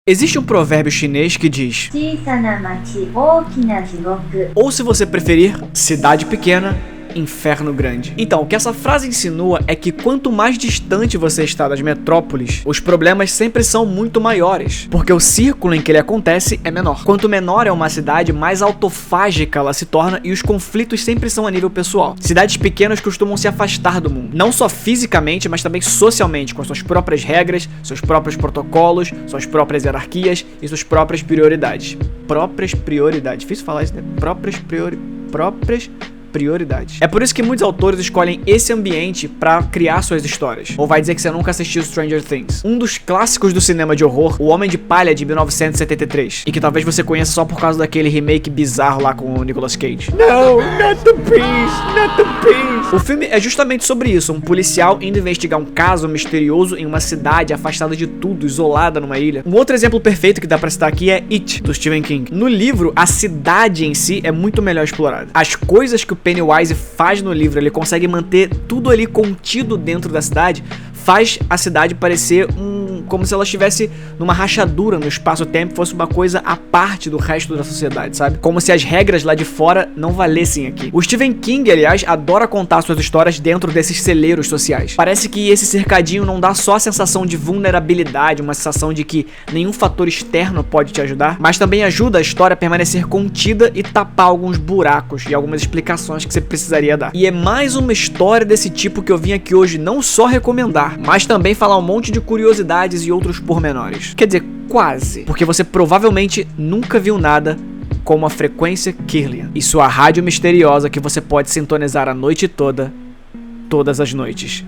Existe um provérbio chinês que diz: ou se você preferir, cidade pequena, inferno grande. Então, o que essa frase insinua é que quanto mais distante você está das metrópoles, os problemas sempre são muito maiores, porque o círculo em que ele acontece é menor. Quanto menor é uma cidade, mais autofágica ela se torna e os conflitos sempre são a nível pessoal. Cidades pequenas costumam se afastar do mundo, não só fisicamente, mas também socialmente, com suas próprias regras, seus próprios protocolos, suas próprias hierarquias e suas próprias prioridades. Difícil falar isso, né? Próprias prioridades. É por isso que muitos autores escolhem esse ambiente pra criar suas histórias. Ou vai dizer que você nunca assistiu Stranger Things, um dos clássicos do cinema de horror, O Homem de Palha de 1973, e que talvez você conheça só por causa daquele remake bizarro lá com o Nicolas Cage. No, not the beast, not the beast. O filme é justamente sobre isso, um policial indo investigar um caso misterioso em uma cidade afastada de tudo, isolada numa ilha. Um outro exemplo perfeito que dá pra citar aqui é It, do Stephen King. No livro, a cidade em si é muito melhor explorada. As coisas que o Pennywise faz no livro, ele consegue manter tudo ali contido dentro da cidade, faz a cidade parecer como se ela estivesse numa rachadura no espaço-tempo, fosse uma coisa à parte do resto da sociedade, sabe? Como se as regras lá de fora não valessem aqui. O Stephen King, aliás, adora contar suas histórias dentro desses celeiros sociais. Parece que esse cercadinho não dá só a sensação de vulnerabilidade, uma sensação de que nenhum fator externo pode te ajudar, mas também ajuda a história a permanecer contida e tapar alguns buracos e algumas explicações que você precisaria dar. E é mais uma história desse tipo que eu vim aqui hoje não só recomendar, mas também falar um monte de curiosidades e outros pormenores. Quer dizer, quase. Porque você provavelmente nunca viu nada como a frequência Kirlian e sua rádio misteriosa que você pode sintonizar a noite toda, todas as noites.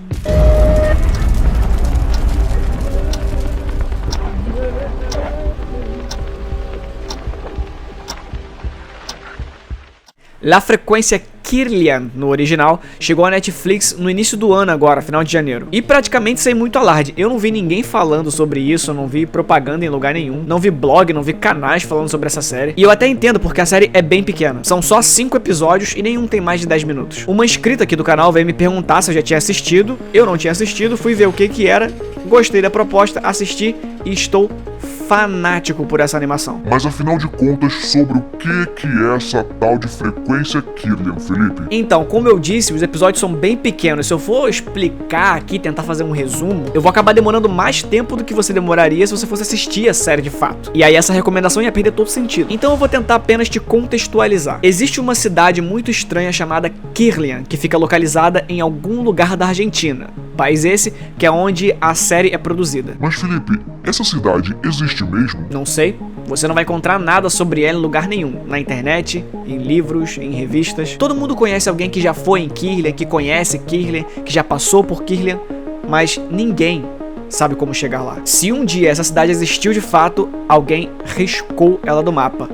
La Frequência Kirlian, no original, chegou à Netflix no início do ano agora, final de janeiro. E praticamente sem muito alarde. Eu não vi ninguém falando sobre isso, eu não vi propaganda em lugar nenhum, não vi blog, não vi canais falando sobre essa série. E eu até entendo porque a série é bem pequena. São só 5 episódios e nenhum tem mais de 10 minutos. Uma inscrita aqui do canal veio me perguntar se eu já tinha assistido. Eu não tinha assistido, fui ver o que era, gostei da proposta, assisti e estou fanático por essa animação. Mas afinal de contas, sobre o que é essa tal de frequência Kirlian, Felipe? Então, como eu disse, os episódios são bem pequenos. Se eu for explicar aqui, tentar fazer um resumo, eu vou acabar demorando mais tempo do que você demoraria se você fosse assistir a série de fato. E aí essa recomendação ia perder todo sentido. Então eu vou tentar apenas te contextualizar. Existe uma cidade muito estranha chamada Kirlian, que fica localizada em algum lugar da Argentina. País esse que é onde a série é produzida. Mas Felipe, essa cidade existe mesmo? Não sei. Você não vai encontrar nada sobre ela em lugar nenhum. Na internet, em livros, em revistas. Todo mundo conhece alguém que já foi em Kirlian, que conhece Kirlian, que já passou por Kirlian, mas ninguém sabe como chegar lá. Se um dia essa cidade existiu de fato, alguém riscou ela do mapa.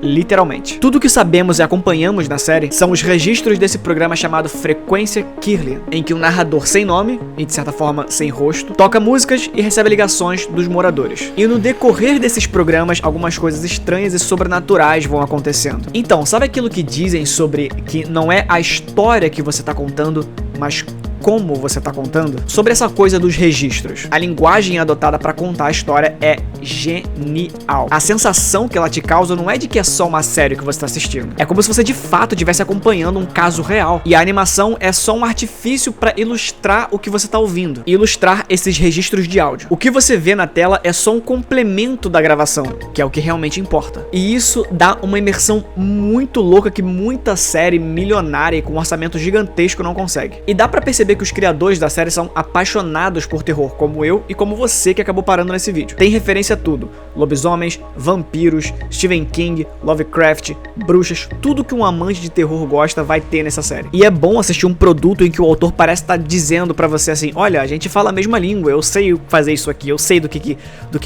Literalmente. Tudo que sabemos e acompanhamos na série são os registros desse programa chamado Frequência Kirlian, em que um narrador sem nome, e de certa forma sem rosto, toca músicas e recebe ligações dos moradores. E no decorrer desses programas, algumas coisas estranhas e sobrenaturais vão acontecendo. Então, sabe aquilo que dizem sobre que não é a história que você tá contando, mas como você tá contando? Sobre essa coisa dos registros. A linguagem adotada para contar a história é genial. A sensação que ela te causa não é de que é só uma série que você tá assistindo. É como se você de fato estivesse acompanhando um caso real. E a animação é só um artifício para ilustrar o que você tá ouvindo. E ilustrar esses registros de áudio. O que você vê na tela é só um complemento da gravação, que é o que realmente importa. E isso dá uma imersão muito louca que muita série milionária e com um orçamento gigantesco não consegue. E dá pra perceber que os criadores da série são apaixonados por terror, como eu e como você que acabou parando nesse vídeo. Tem referência a tudo: lobisomens, vampiros, Stephen King, Lovecraft, bruxas, tudo que um amante de terror gosta vai ter nessa série. E é bom assistir um produto em que o autor parece estar dizendo pra você assim: olha, a gente fala a mesma língua, eu sei fazer isso aqui, eu sei do que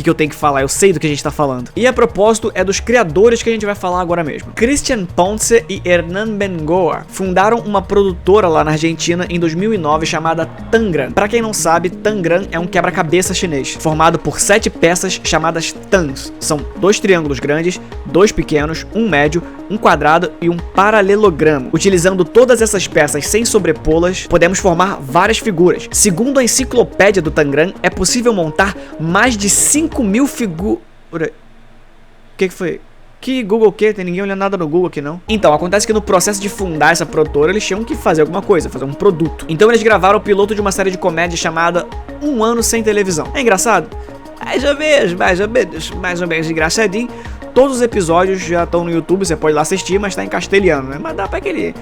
eu tenho que falar, eu sei do que a gente tá falando. E a propósito é dos criadores que a gente vai falar agora mesmo. Christian Ponce e Hernán Bengoa fundaram uma produtora lá na Argentina em 2009 chamada Tangram. Pra quem não sabe, Tangram é um quebra-cabeça chinês, formado por 7 peças chamadas tans. São 2 triângulos grandes, 2 pequenos, um médio, um quadrado e um paralelogramo. Utilizando todas essas peças sem sobrepô-las, podemos formar várias figuras. Segundo a enciclopédia do Tangram, é possível montar mais de 5.000 figuras. Por aí. O que foi? Que Google o quê? Tem ninguém olhando nada no Google aqui não. Então, acontece que no processo de fundar essa produtora, eles tinham que fazer alguma coisa, fazer um produto. Então eles gravaram o piloto de uma série de comédia chamada Um Ano Sem Televisão. É engraçado? Mais ou menos engraçadinho. Todos os episódios já estão no YouTube, você pode ir lá assistir, mas tá em castelhano, né? Mas dá pra aquele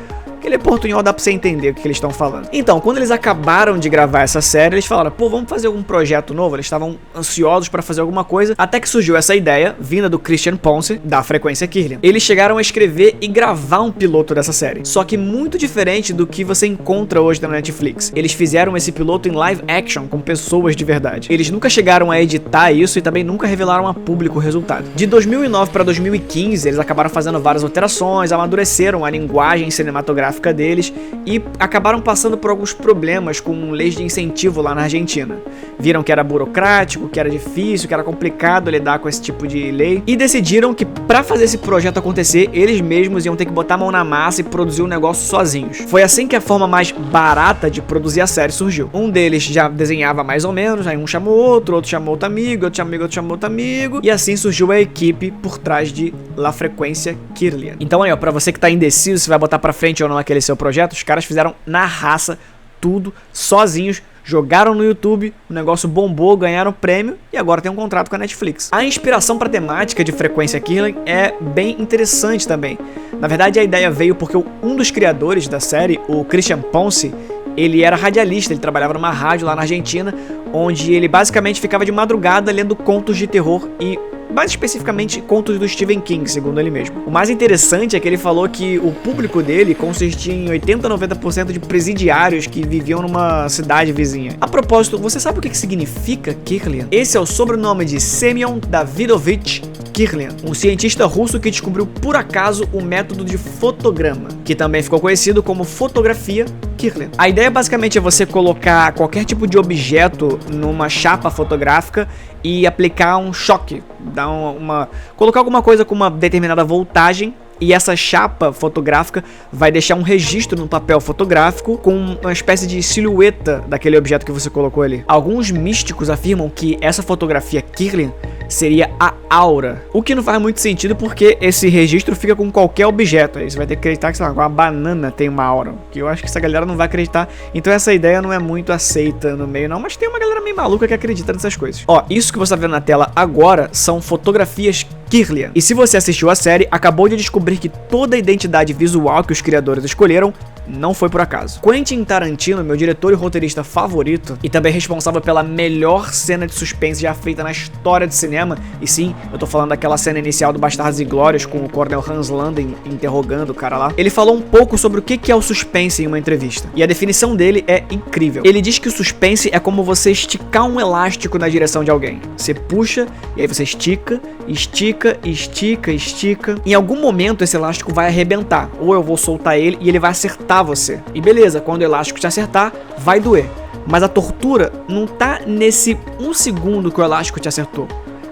portunhol, dá pra você entender o que eles estão falando. Então, quando eles acabaram de gravar essa série, eles falaram, pô, vamos fazer algum projeto novo? Eles estavam ansiosos pra fazer alguma coisa, até que surgiu essa ideia, vinda do Christian Ponce, da Frequência Kirlian. Eles chegaram a escrever e gravar um piloto dessa série, só que muito diferente do que você encontra hoje na Netflix. Eles fizeram esse piloto em live action, com pessoas de verdade. Eles nunca chegaram a editar isso e também nunca revelaram a público o resultado. De 2009 pra 2015, eles acabaram fazendo várias alterações, amadureceram a linguagem cinematográfica deles e acabaram passando por alguns problemas com leis de incentivo lá na Argentina. Viram que era burocrático, que era difícil, que era complicado lidar com esse tipo de lei e decidiram que pra fazer esse projeto acontecer, eles mesmos iam ter que botar a mão na massa e produzir o negócio sozinhos. Foi assim que a forma mais barata de produzir a série surgiu. Um deles já desenhava mais ou menos, aí um chamou outro chamou outro amigo, outro chamou outro amigo, e assim surgiu a equipe por trás de La Frequência Kirlian. Então aí, ó, pra você que tá indeciso se vai botar pra frente ou não aquele seu projeto, os caras fizeram na raça tudo sozinhos, jogaram no YouTube, o negócio bombou, ganharam prêmio e agora tem um contrato com a Netflix. A inspiração para temática de Frequência Kirlian é bem interessante também. Na verdade, a ideia veio porque um dos criadores da série, o Christian Ponce, ele era radialista, ele trabalhava numa rádio lá na Argentina, onde ele basicamente ficava de madrugada lendo contos de terror e mais especificamente contos do Stephen King, segundo ele mesmo. O mais interessante é que ele falou que o público dele consistia em 80-90% de presidiários que viviam numa cidade vizinha. A propósito, você sabe o que significa Kirlian? Esse é o sobrenome de Semyon Davidovich Kirlian, um cientista russo que descobriu por acaso o método de fotograma, que também ficou conhecido como fotografia Kirlian. A ideia basicamente é você colocar qualquer tipo de objeto numa chapa fotográfica e aplicar um choque, colocar alguma coisa com uma determinada voltagem, e essa chapa fotográfica vai deixar um registro no papel fotográfico com uma espécie de silhueta daquele objeto que você colocou ali. Alguns místicos afirmam que essa fotografia Kirlian seria a aura, o que não faz muito sentido porque esse registro fica com qualquer objeto. Aí você vai ter que acreditar que, sei lá, uma banana tem uma aura, que eu acho que essa galera não vai acreditar, então essa ideia não é muito aceita no meio não, mas tem uma galera meio maluca que acredita nessas coisas. Ó, isso que você tá vendo na tela agora são fotografias Kirlian. E se você assistiu a série, acabou de descobrir que toda a identidade visual que os criadores escolheram não foi por acaso. Quentin Tarantino, meu diretor e roteirista favorito, e também responsável pela melhor cena de suspense já feita na história de cinema, e sim, eu tô falando daquela cena inicial do Bastardos e Glórias com o Coronel Hans Landa interrogando o cara lá. Ele falou um pouco sobre o que é o suspense em uma entrevista, e a definição dele é incrível. Ele diz que o suspense é como você esticar um elástico na direção de alguém. Você puxa, e aí você estica, estica. Em algum momento esse elástico vai arrebentar, ou eu vou soltar ele e ele vai acertar você. E beleza, quando o elástico te acertar, vai doer. Mas a tortura não tá nesse 1 segundo que o elástico te acertou.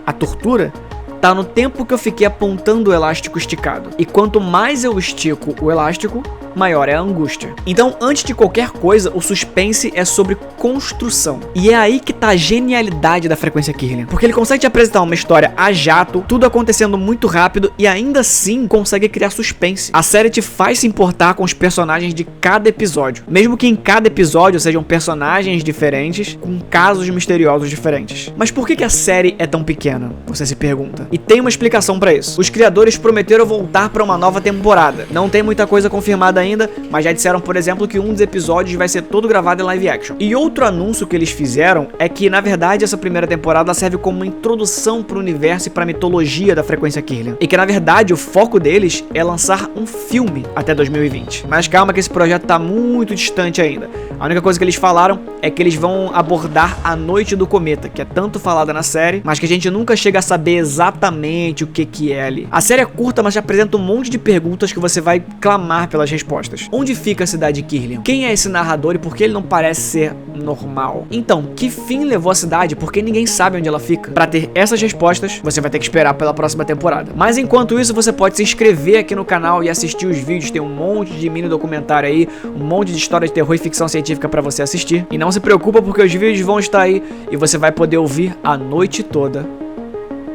A tortura tá no tempo que eu fiquei apontando o elástico esticado. E quanto mais eu estico o elástico, maior é a angústia. Então, antes de qualquer coisa, o suspense é sobre construção. E é aí que tá a genialidade da Frequência Kirlian. Porque ele consegue te apresentar uma história a jato, tudo acontecendo muito rápido e ainda assim consegue criar suspense. A série te faz se importar com os personagens de cada episódio. Mesmo que em cada episódio sejam personagens diferentes, com casos misteriosos diferentes. Mas por que a série é tão pequena? Você se pergunta. E tem uma explicação pra isso. Os criadores prometeram voltar pra uma nova temporada. Não tem muita coisa confirmada ainda, mas já disseram, por exemplo, que um dos episódios vai ser todo gravado em live action. E outro anúncio que eles fizeram é que, na verdade, essa primeira temporada serve como uma introdução pro universo e pra mitologia da Frequência Kirlian. E que, na verdade, o foco deles é lançar um filme até 2020. Mas calma que esse projeto tá muito distante ainda. A única coisa que eles falaram é que eles vão abordar a Noite do Cometa, que é tanto falada na série, mas que a gente nunca chega a saber exatamente o que é ali. A série é curta, mas te apresenta um monte de perguntas que você vai clamar pelas respostas. Onde fica a cidade de Kirlian? Quem é esse narrador e por que ele não parece ser normal? Então, que fim levou a cidade? Porque ninguém sabe onde ela fica. Para ter essas respostas, você vai ter que esperar pela próxima temporada. Mas enquanto isso, você pode se inscrever aqui no canal e assistir os vídeos. Tem um monte de mini documentário aí, um monte de história de terror e ficção científica para você assistir. E não se preocupa porque os vídeos vão estar aí e você vai poder ouvir a noite toda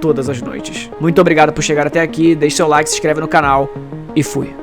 todas as noites. Muito obrigado por chegar até aqui, deixe seu like, se inscreve no canal e fui.